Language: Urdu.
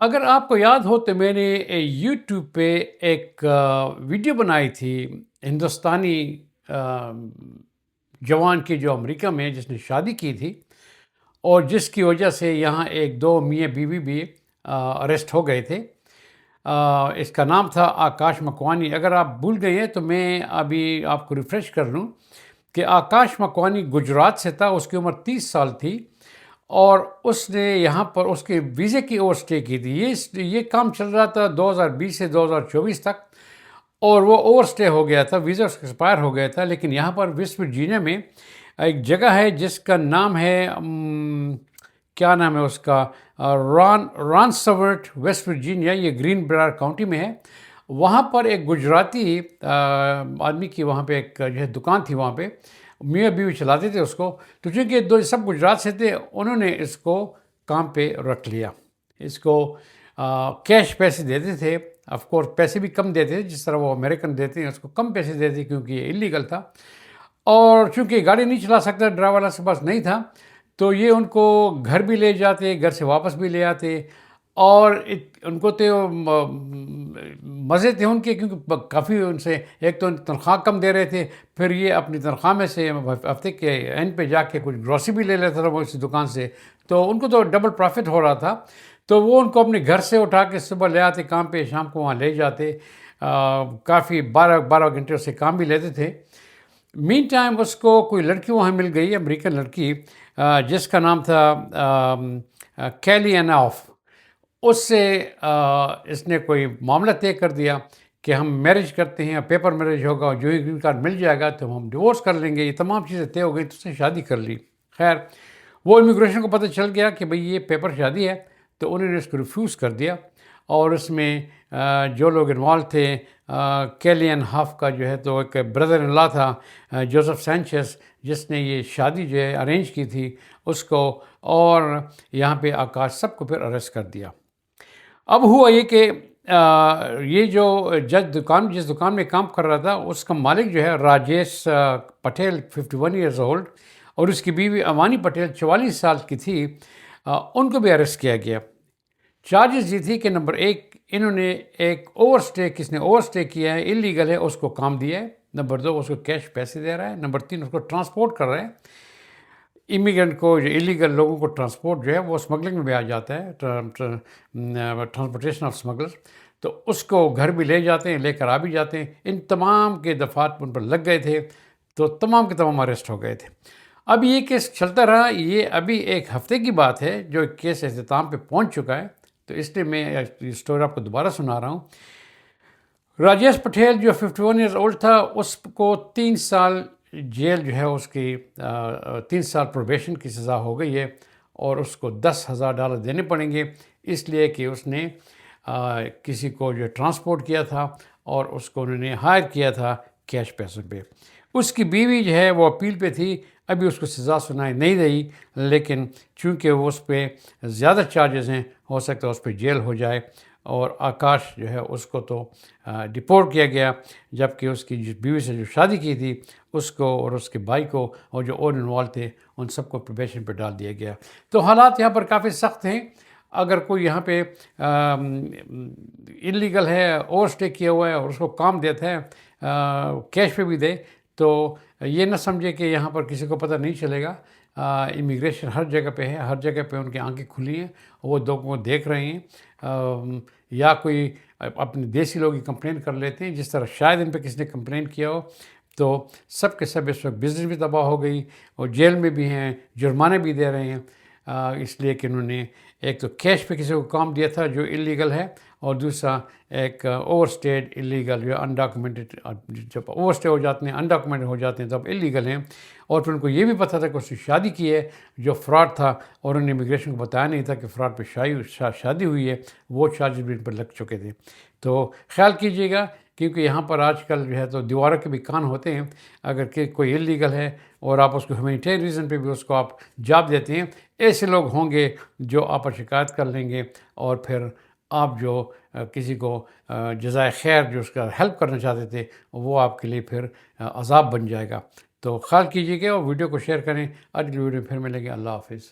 اگر آپ کو یاد ہو تو میں نے یوٹیوب پہ ایک ویڈیو بنائی تھی ہندوستانی آ، جوان کی جو امریکہ میں جس نے شادی کی تھی اور جس کی وجہ سے یہاں ایک دو میاں بیوی بھی اریسٹ ہو گئے تھے۔ اس کا نام تھا آکاش مکوانی۔ اگر آپ بھول گئے ہیں تو میں ابھی آپ کو ریفریش کر لوں کہ آکاش مکوانی گجرات سے تھا، اس کی عمر 30 سال تھی اور اس نے یہاں پر اس کے ویزے کی اوور اسٹے کی تھی۔ یہ کام چل رہا تھا 2020 سے 2024 تک اور وہ اوور اسٹے ہو گیا تھا، ویزا اس کا ایکسپائر ہو گیا تھا، لیکن یہاں پر ویسٹ ورجینیا میں ایک جگہ ہے جس کا نام ہے کیا نام ہے اس کا، ران سورٹ ویسٹ ورجینیا، یہ گرین برائر کاؤنٹی میں ہے۔ وہاں پر ایک گجراتی آدمی کی وہاں پہ ایک جو ہے دکان تھی، وہاں پہ میاں بیوی چلاتے تھے اس کو، تو چونکہ دو سب گجرات سے تھے انہوں نے اس کو کام پہ رکھ لیا۔ اس کو کیش پیسے دیتے تھے، آف کورس پیسے بھی کم دیتے تھے جس طرح وہ امریکن دیتے ہیں، اس کو کم پیسے دیتے کیونکہ یہ انلیگل تھا، اور چونکہ گاڑی نہیں چلا سکتا، ڈرائیور کے پاس نہیں تھا، تو یہ ان کو گھر بھی لے جاتے، گھر سے واپس بھی لے آتے، اور ان کو تو مزے تھے ان کے، کیونکہ کافی ان سے ایک تو تنخواہ کم دے رہے تھے، پھر یہ اپنی تنخواہ میں سے ہفتے کے اینڈ پہ جا کے کچھ گروسری بھی لے لیتا تھا وہ اس دکان سے، تو ان کو تو ڈبل پروفٹ ہو رہا تھا۔ تو وہ ان کو اپنے گھر سے اٹھا کے صبح لے آتے کام پہ، شام کو وہاں لے جاتے، کافی 12 گھنٹے اس سے کام بھی لیتے تھے۔ مین ٹائم اس کو کوئی لڑکی وہاں مل گئی، امریکن لڑکی، جس کا نام تھا کیلی این آف۔ اس سے اس نے کوئی معاملہ طے کر دیا کہ ہم میرج کرتے ہیں، پیپر میرج ہوگا، جو ہی گرین کارڈ مل جائے گا تو ہم ڈیورس کر لیں گے، یہ تمام چیزیں طے ہو گئی، تو اس نے شادی کر لی۔ خیر وہ امیگریشن کو پتہ چل گیا کہ بھئی یہ پیپر شادی ہے، تو انہوں نے اس کو ریفیوز کر دیا، اور اس میں جو لوگ انوالو تھے، کیلین ہاف کا جو ہے تو ایک بردر ان لا تھا، جوزف سینچیز، جس نے یہ شادی جو ہے ارینج کی تھی اس کو، اور یہاں پہ آکاش، سب کو پھر اریسٹ کر دیا۔ اب ہوا یہ کہ یہ جو جس دکان میں کام کر رہا تھا اس کا مالک جو ہے راجیش پٹیل 51 ایئرز اولڈ، اور اس کی بیوی اوانی پٹیل 44 سال کی تھی، ان کو بھی اریسٹ کیا گیا۔ چارجز یہ تھی کہ نمبر 1 انہوں نے ایک اوور اسٹے، کس نے اوور اسٹے کیا ہے، انلیگل ہے، اس کو کام دیا ہے، نمبر 2 اس کو کیش پیسے دے رہا ہے، نمبر 3 اس کو ٹرانسپورٹ کر رہا ہے، امیگرینٹ کو، جو انلیگل لوگوں کو ٹرانسپورٹ جو ہے وہ اسمگلنگ میں بھی آ جاتا ہے، ٹرانسپورٹیشن آف اسمگلر، تو اس کو گھر بھی لے جاتے ہیں، لے کر آ بھی جاتے ہیں۔ ان تمام کے دفعات ان پر لگ گئے تھے، تو تمام کے تمام اریسٹ ہو گئے تھے۔ اب یہ کیس چلتا رہا، یہ ابھی ایک ہفتے کی بات ہے جو کیس اختتام پہ پہنچ چکا ہے، تو اس لیے میں یہ اسٹوری آپ کو دوبارہ سنا رہا ہوں۔ راجیش پٹیل جو 51 ایئرز اولڈ تھا، اس کو 3 سال جیل جو ہے اس کی 3 سال پروبیشن کی سزا ہو گئی ہے، اور اس کو $10,000 دینے پڑیں گے، اس لیے کہ اس نے کسی کو جو ٹرانسپورٹ کیا تھا اور اس کو انہوں نے ہائر کیا تھا کیش پیسوں پہ۔ اس کی بیوی جو ہے وہ اپیل پہ تھی، ابھی اس کو سزا سنائی نہیں رہی، لیکن چونکہ وہ اس پہ زیادہ چارجز ہیں، ہو سکتا ہے اس پہ جیل ہو جائے، اور آکاش جو ہے اس کو تو ڈپورٹ کیا گیا، جبکہ اس کی جو بیوی سے جو شادی کی تھی اس کو اور اس کے بھائی کو اور جو اور انوالو تھے ان سب کو پروبیشن پہ ڈال دیا گیا۔ تو حالات یہاں پر کافی سخت ہیں۔ اگر کوئی یہاں پہ انلیگل ہے، اوور اسٹے کیا ہوا ہے، اور اس کو کام دیتا ہے، کیش پہ بھی دے، تو یہ نہ سمجھے کہ یہاں پر کسی کو پتہ نہیں چلے گا۔ امیگریشن ہر جگہ پہ ہے، ہر جگہ پہ ان کی آنکھیں کھلی ہیں، وہ لوگوں کو دیکھ رہے ہیں، یا کوئی اپنے دیسی لوگ ہی کمپلین کر لیتے ہیں، جس طرح شاید ان پہ کسی نے کمپلین کیا ہو، تو سب کے سب اس وقت بزنس بھی تباہ ہو گئی، اور جیل میں بھی ہیں، جرمانے بھی دے رہے ہیں، اس لیے کہ انہوں نے ایک تو کیش پہ کسی کو کام دیا تھا جو انلیگل ہے، اور دوسرا ایک اوور اسٹیڈ انلیگل جو انڈاکومنٹڈ، جب اوور اسٹے ہو جاتے ہیں، انڈاکومنٹڈ ہو جاتے ہیں، تب انلیگل ہیں، اور پھر ان کو یہ بھی پتہ تھا کہ اس نے شادی کی ہے جو فراڈ تھا، اور انہوں نے امیگریشن کو بتایا نہیں تھا کہ فراڈ پہ شادی ہوئی ہے، وہ چارجز بھی ان پر لگ چکے تھے۔ تو خیال کیجیے گا، کیونکہ یہاں پر آج کل جو ہے تو دیواروں کے بھی کان ہوتے ہیں، اگر کہ کوئی انلیگل ہے اور آپ اس کو ہیومینیٹیرین ریزن پہ بھی اس کو آپ جاب دیتے ہیں، ایسے لوگ ہوں گے جو آپ پر شکایت کر لیں گے، اور پھر آپ جو کسی کو جزائے خیر جو اس کا ہیلپ کرنا چاہتے تھے، وہ آپ کے لیے پھر عذاب بن جائے گا۔ تو خیال کیجیے گا اور ویڈیو کو شیئر کریں۔ اگلی ویڈیو میں پھر ملیں گے۔ اللہ حافظ۔